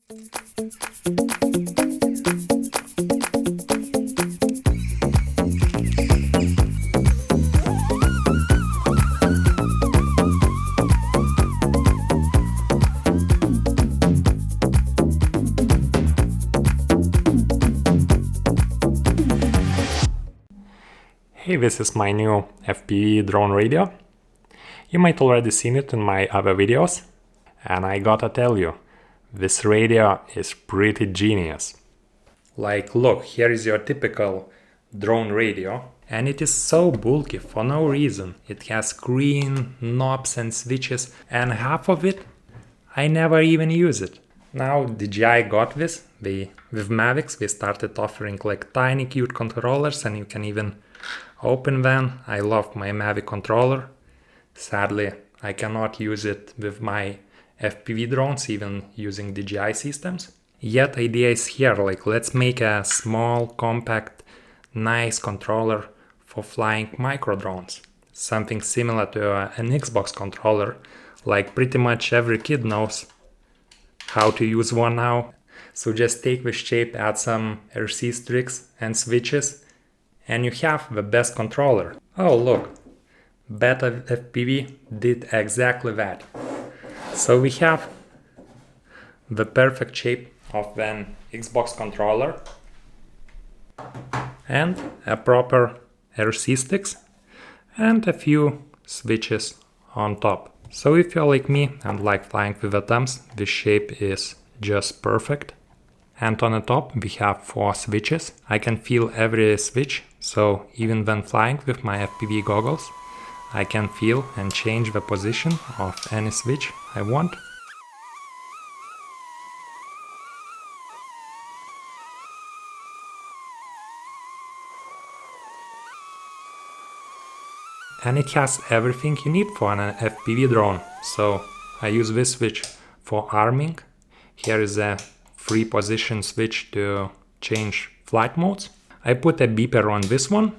Hey, this is my new FPV drone radio. You might already seen it in my other videos. And I gotta tell you, this radio is pretty genius. Like, look, here is your typical drone radio. And it is so bulky for no reason. It has screen, knobs and switches, and half of it, I never even use it. Now DJI got this. With Mavics, they started offering like tiny cute controllers, and you can even open them. I love my Mavic controller. Sadly, I cannot use it with my FPV drones, even using DJI systems. Yet idea is here, like let's make a small, compact, nice controller for flying micro drones. Something similar to an Xbox controller, like pretty much every kid knows how to use one now. So just take this shape, add some RC strips and switches, and you have the best controller. Oh look, BetaFPV did exactly that. So we have the perfect shape of an Xbox controller and a proper RC sticks and a few switches on top. So if you're like me and like flying with the thumbs, this shape is just perfect. And on the top we have 4 switches. I can feel every switch, so even when flying with my FPV goggles, I can feel and change the position of any switch I want. And it has everything you need for an FPV drone. So I use this switch for arming. Here is a 3 position switch to change flight modes. I put a beeper on this one.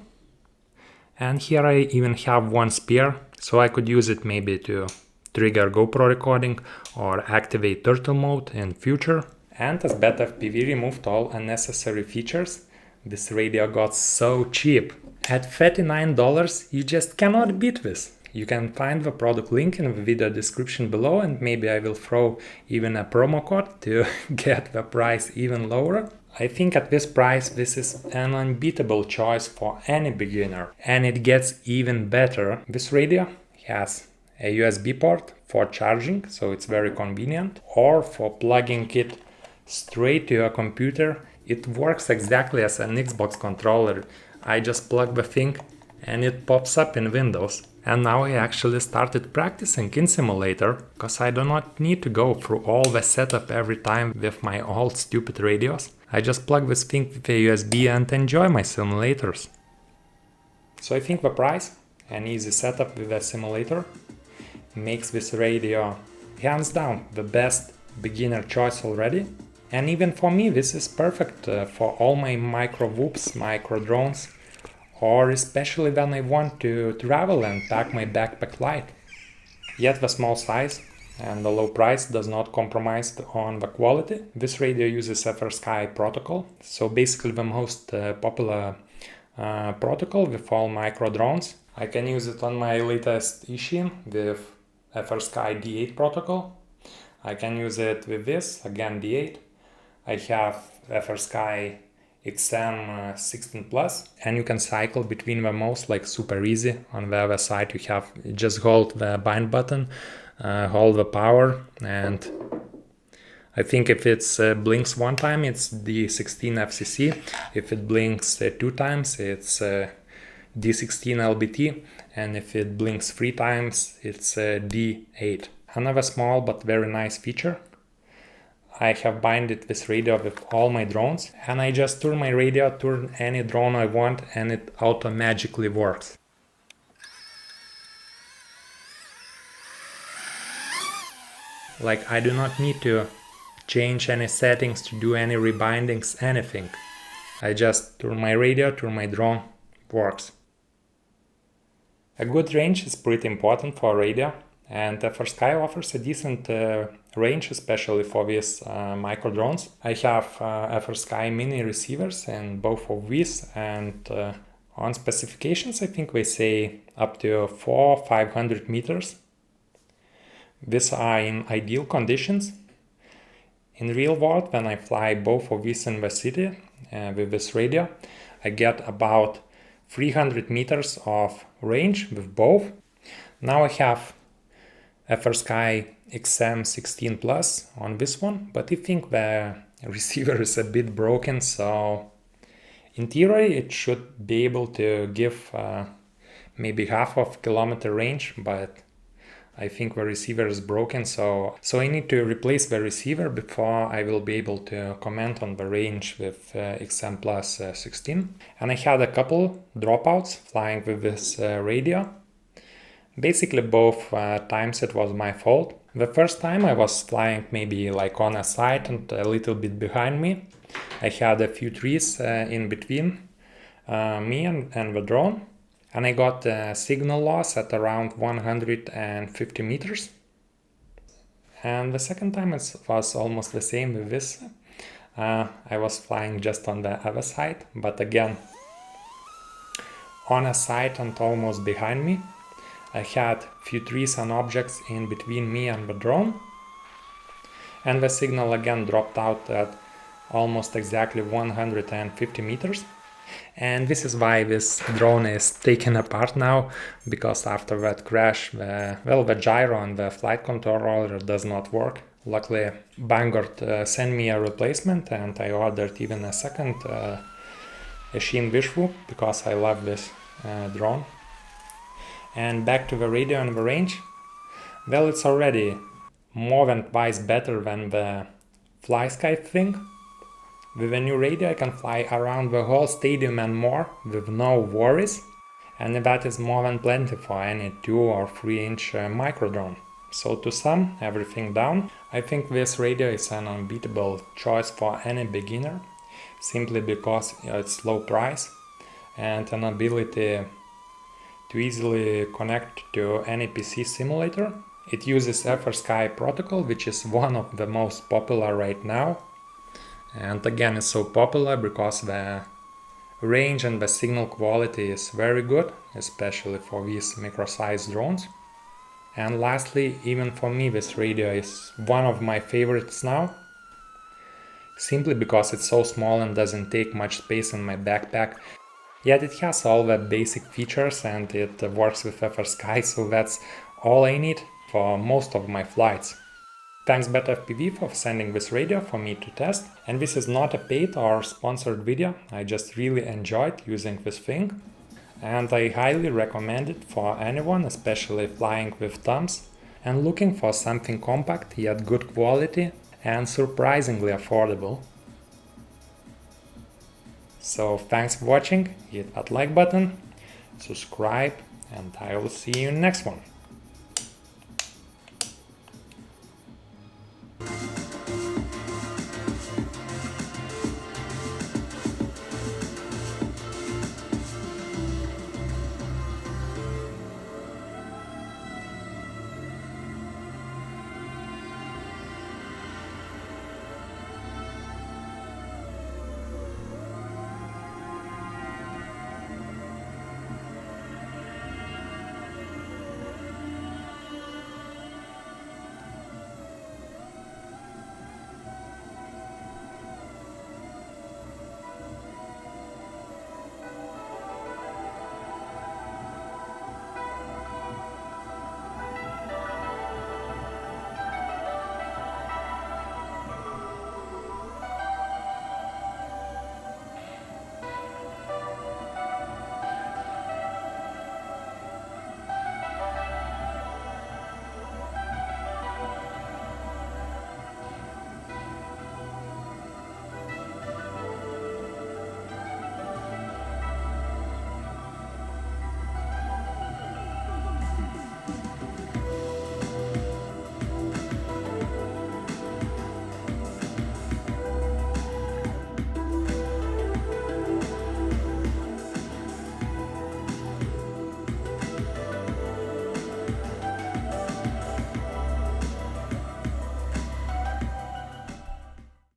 And here I even have one spare, so I could use it maybe to trigger GoPro recording or activate turtle mode in future. And as BetaFPV removed all unnecessary features, this radio got so cheap. At $39 you just cannot beat this. You can find the product link in the video description below, and maybe I will throw even a promo code to get the price even lower. I think at this price this is an unbeatable choice for any beginner. And it gets even better. This radio has a USB port for charging, so it's very convenient, or for plugging it straight to your computer. It works exactly as an Xbox controller. I just plug the thing and it pops up in Windows. And now I actually started practicing in simulator, because I do not need to go through all the setup every time with my old stupid radios. I just plug this thing with a USB and enjoy my simulators. So I think the price and easy setup with a simulator makes this radio hands down the best beginner choice already. And even for me this is perfect for all my micro whoops, micro drones, or especially when I want to travel and pack my backpack light. Yet the small size and the low price does not compromise on the quality. This radio uses a FrSky protocol, so basically the most popular protocol with all micro drones. I can use it on my latest Ishin with FrSky D8 protocol. I can use it with this, again D8. I have FrSky XM 16 Plus, and you can cycle between the modes like super easy. On the other side you have just hold the bind button, hold the power, and I think if it blinks one time it's D16 FCC, if it blinks 2 times it's D16 LBT, and if it blinks 3 times it's D8. Another small but very nice feature: I have binded this radio with all my drones, and I just turn my radio, turn any drone I want, and it automatically works. Like, I do not need to change any settings, to do any rebindings, anything. I just turn my radio, turn my drone, works. A good range is pretty important for a radio, and FrSky offers a decent range, especially for these micro drones. I have FrSky mini receivers in both of these, and on specifications I think they say up to 400-500 meters. These are in ideal conditions. In real world, when I fly both of these in the city with this radio, I get about 300 meters of range with both. Now I have FrSky XM16 Plus on this one, but I think the receiver is a bit broken, so in theory it should be able to give maybe half of kilometer range, but I think the receiver is broken, so I need to replace the receiver before I will be able to comment on the range with XM Plus 16. And I had a couple dropouts flying with this radio. Basically both times it was my fault. The first time I was flying maybe like on a side and a little bit behind me. I had a few trees in between me and the drone. And I got a signal loss at around 150 meters. And the second time it was almost the same with this. I was flying just on the other side, but again on a side and almost behind me. I had few trees and objects in between me and the drone. And the signal again dropped out at almost exactly 150 meters. And this is why this drone is taken apart now, because after that crash, the gyro and the flight controller does not work. Luckily, Banggood sent me a replacement, and I ordered even a second Shin Vishwu, because I love this drone. And back to the radio and the range. Well, it's already more than twice better than the FrSky thing. With a new radio I can fly around the whole stadium and more with no worries, and that is more than plenty for any 2 or 3 inch micro drone. So to sum everything down, I think this radio is an unbeatable choice for any beginner, simply because it's low price and an ability to easily connect to any PC simulator. It uses FrSky protocol, which is one of the most popular right now. And again, it's so popular because the range and the signal quality is very good, especially for these micro-sized drones. And lastly, even for me, this radio is one of my favorites now, simply because it's so small and doesn't take much space in my backpack. Yet it has all the basic features and it works with FrSky, so that's all I need for most of my flights. Thanks BetaFPV for sending this radio for me to test. And this is not a paid or sponsored video, I just really enjoyed using this thing. And I highly recommend it for anyone, especially flying with thumbs and looking for something compact yet good quality and surprisingly affordable. So thanks for watching, hit that like button, subscribe, and I will see you in the next one.